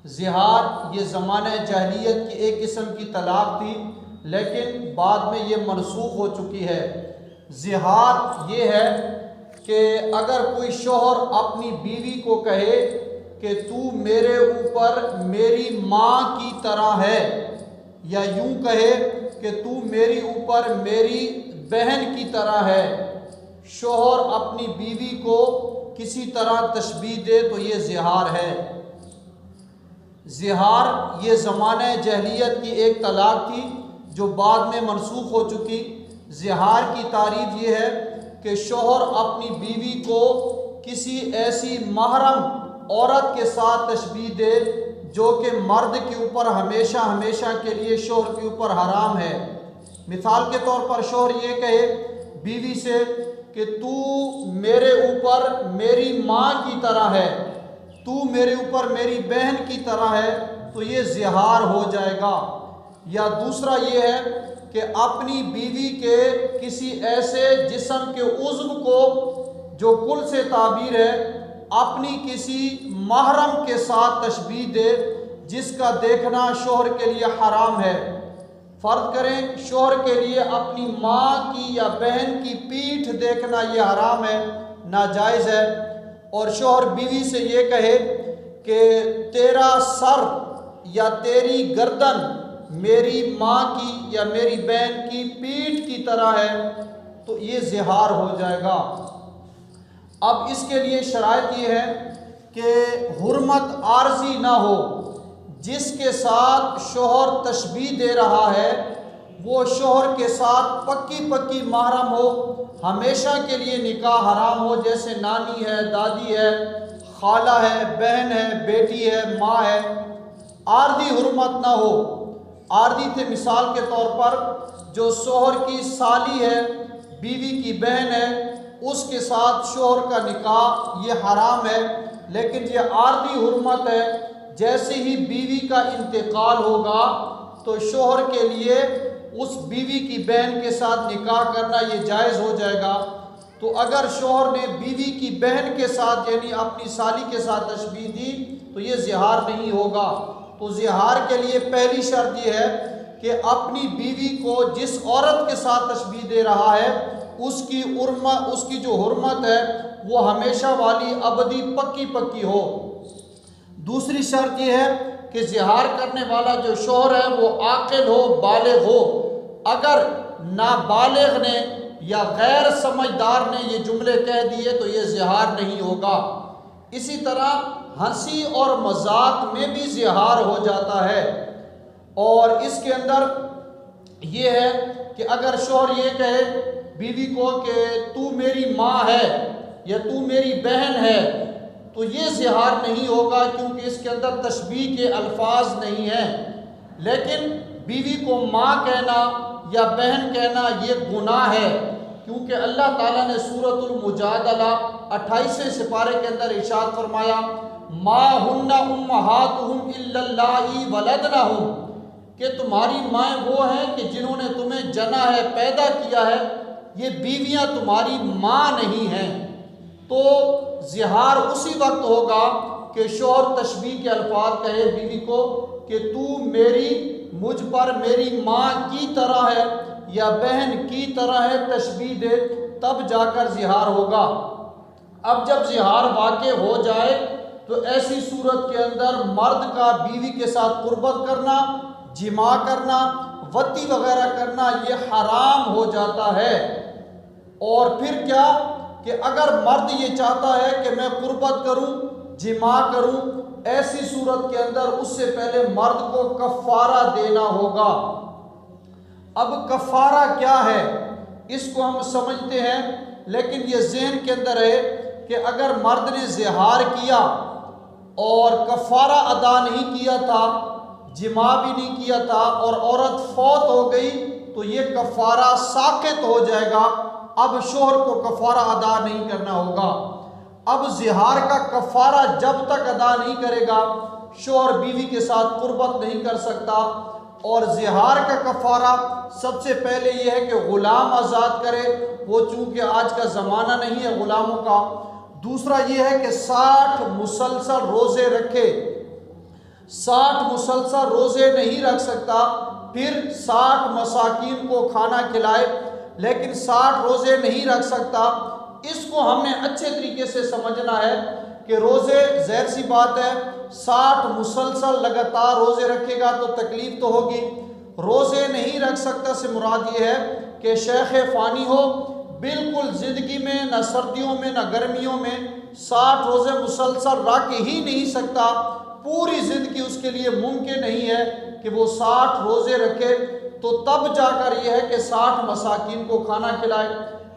ज़िहार ये ज़माने जahलियत की एक किस्म की तलाक थी, लेकिन बाद में ये मनसूख हो चुकी है। ज़िहार ये है कि अगर कोई शौहर अपनी बीवी को कहे कि तू मेरे ऊपर मेरी माँ की तरह है, या यूं कहे कि तू मेरी ऊपर मेरी बहन की तरह है। शौहर अपनी बीवी को किसी तरह तशबीह दे तो ये ज़िहार है। ज़िहार ये ज़माने जहलियत की एक तलाक थी जो बाद में मनसूख हो चुकी। ज़िहार की तारीफ़ ये है कि शौहर अपनी बीवी को किसी ऐसी महरम औरत के साथ तशबीह दे जो कि मर्द के ऊपर हमेशा हमेशा के लिए शौहर के ऊपर हराम है। मिसाल के तौर पर शौहर ये कहे बीवी से कि तू मेरे ऊपर मेरी माँ की तरह है, तू मेरे ऊपर मेरी बहन की तरह है, तो ये ज़िहार हो जाएगा। या दूसरा ये है कि अपनी बीवी के किसी ऐसे जिस्म के उज़्व को जो कुल से ताबीर है अपनी किसी महरम के साथ तशबीह दे जिसका देखना शौहर के लिए हराम है। फ़र्ज़ करें शौहर के लिए अपनी माँ की या बहन की पीठ देखना ये हराम है, नाजायज़ है। और शौहर बीवी से ये कहे कि तेरा सर या तेरी गर्दन मेरी माँ की या मेरी बहन की पीठ की तरह है, तो ये ज़िहार हो जाएगा। अब इसके लिए शराइत ये है कि हुर्मत आर्जी ना हो। जिसके साथ शौहर तशबीह दे रहा है वो शौहर के साथ पक्की पक्की महरम हो, हमेशा के लिए निकाह हराम हो, जैसे नानी है, दादी है, खाला है, बहन है, बेटी है, माँ है। आर्दी हुर्मत ना हो। आर्दी थे मिसाल के तौर पर जो शौहर की साली है, बीवी की बहन है, उसके साथ शौहर का निकाह ये हराम है। लेकिन ये आर्दी हुर्मत है, जैसे ही बीवी का इंतकाल होगा तो शौहर के लिए उस बीवी की बहन के साथ निकाह करना ये जायज़ हो जाएगा। तो अगर शौहर ने बीवी की बहन के साथ यानी अपनी साली के साथ तशबीह दी तो ये ज़िहार नहीं होगा। तो ज़िहार के लिए पहली शर्त ये है कि अपनी बीवी को जिस औरत के साथ तशबीह दे रहा है उसकी जो हुर्मत है वो हमेशा वाली अबदी पक्की पक्की हो। दूसरी शर्त यह है कि ज़िहार करने वाला जो शौहर है वो आकिल हो, बालिग हो। अगर नाबालिग ने या गैर समझदार ने ये जुमले कह दिए तो ये ज़िहार नहीं होगा। इसी तरह हंसी और मजाक में भी ज़िहार हो जाता है। और इसके अंदर ये है कि अगर शौहर ये कहे बीवी को कि तू मेरी माँ है या तू मेरी बहन है, तो ये ज़िहार नहीं होगा क्योंकि इसके अंदर तशबीह के अल्फाज नहीं हैं। लेकिन बीवी को माँ कहना या बहन कहना ये गुनाह है, क्योंकि अल्लाह ताला ने सूरतुल मुजादला 28वें सिपारे के अंदर इरशाद फरमाया मा हुन्ना उम्महातुहुम इल्लल्लाही वलदनहुम, कि तुम्हारी माएँ वो हैं कि जिन्होंने तुम्हें जना है, पैदा किया है, ये बीवियाँ तुम्हारी माँ नहीं हैं। तो ज़िहार उसी वक्त होगा कि शौहर तशबीह के अल्फाज कहे बीवी को कि तू मुझ पर मेरी माँ की तरह है या बहन की तरह है, तशबीह दे, तब जाकर ज़िहार होगा। अब जब ज़िहार वाक़े हो जाए तो ऐसी सूरत के अंदर मर्द का बीवी के साथ कुर्बत करना, जिमा करना, वती वगैरह करना ये हराम हो जाता है। और फिर क्या कि अगर मर्द ये चाहता है कि मैं कुर्बत करूं, जिमा करूं, ऐसी सूरत के अंदर उससे पहले मर्द को कफ़ारा देना होगा। अब कफ़ारा क्या है इसको हम समझते हैं, लेकिन ये ज़हन के अंदर है कि अगर मर्द ने ज़िहार किया और कफ़ारा अदा नहीं किया था, जिमा भी नहीं किया था और औरत फौत हो गई तो ये कफ़ारा साक़ित हो जाएगा। अब शौहर को कफ़ारा अदा नहीं करना होगा। अब ज़िहार का कफ़ारा जब तक अदा नहीं करेगा शौहर बीवी के साथ कुर्बत नहीं कर सकता। और ज़िहार का कफ़ारा सबसे पहले यह है कि ग़ुलाम आज़ाद करे, वो चूँकि आज का ज़माना नहीं है ग़ुलामों का। दूसरा ये है कि 60 मुसलसल रोज़े रखे, 60 मुसलसल रोज़े नहीं रख सकता, फिर 60 मसाकीन को खाना खिलाए, लेकिन 60 रोज़े नहीं रख सकता, इसको हमने अच्छे तरीके से समझना है कि रोज़े ज़ाहिर सी बात है 60 मुसलसल लगातार रोज़े रखेगा तो तकलीफ़ तो होगी। रोज़े नहीं रख सकता से मुराद ये है कि शेख फ़ानी हो, बिल्कुल ज़िंदगी में न सर्दियों में न गर्मियों में 60 रोज़े मुसलसल रख ही नहीं सकता, पूरी ज़िंदगी उसके लिए मुमकिन नहीं है कि वो 60 रोज़े रखे, तो तब जाकर यह है कि 60 मसाकीन को खाना खिलाए।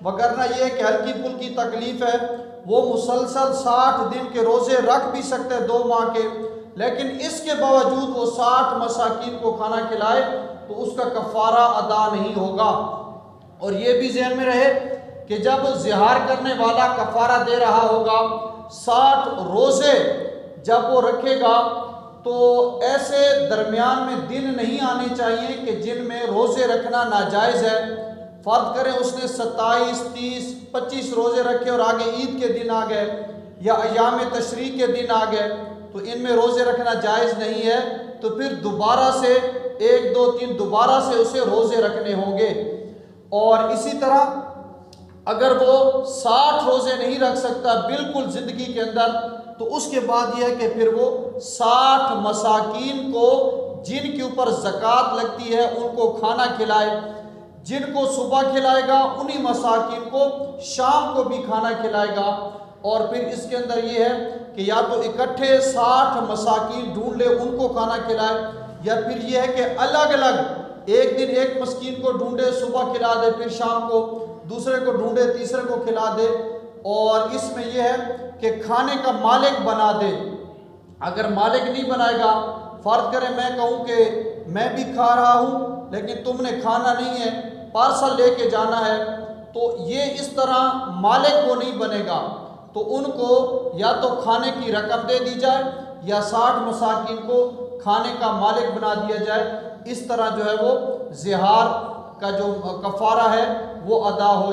वगरना यह है कि हल्की फुल्की तकलीफ़ है, वो मुसलसल 60 दिन के रोज़े रख भी सकते हैं 2 माह के, लेकिन इसके बावजूद वो 60 मसाकीन को खाना खिलाए तो उसका कफ़ारा अदा नहीं होगा। और ये भी ज़हन में रहे कि जब ज़िहार करने वाला कफ़ारा दे रहा होगा, 60 रोज़े जब वो रखेगा तो ऐसे दरमियान में दिन नहीं आने चाहिए कि जिनमें रोज़े रखना नाजायज़ है। फ़र्ज़ करें उसने 27, 30, 25 रोज़े रखे और आगे ईद के दिन आ गए या अय्याम तशरीक़ के दिन आ गए, तो इनमें रोज़े रखना जायज़ नहीं है, तो फिर दोबारा से 1, 2, 3 दोबारा से उसे रोज़े रखने होंगे। और इसी तरह अगर वो 60 रोज़े नहीं रख सकता बिल्कुल ज़िंदगी के अंदर, तो उसके बाद यह है कि फिर वो 60 मसाकीन को जिनके ऊपर ज़कात लगती है उनको खाना खिलाए, जिनको सुबह खिलाएगा उन्हीं मसाकीन को शाम को भी खाना खिलाएगा। और फिर इसके अंदर ये है कि या तो इकट्ठे 60 मसाकीन ढूंढ ले उनको खाना खिलाए, या फिर ये है कि अलग अलग एक दिन एक मस्कीन को ढूंढे सुबह खिला दे, फिर शाम को दूसरे को ढूंढे तीसरे को खिला दे। और इसमें यह है कि खाने का मालिक बना दे। अगर मालिक नहीं बनाएगा, फ़र्ज़ करें मैं कहूँ कि मैं भी खा रहा हूँ लेकिन तुमने खाना नहीं है, पार्सल लेके जाना है, तो ये इस तरह मालिक वो नहीं बनेगा, तो उनको या तो खाने की रकम दे दी जाए या 60 मसाकीन को खाने का मालिक बना दिया जाए। इस तरह जो है वो ज़िहार का जो कफ़ारा है वो अदा हो जाए।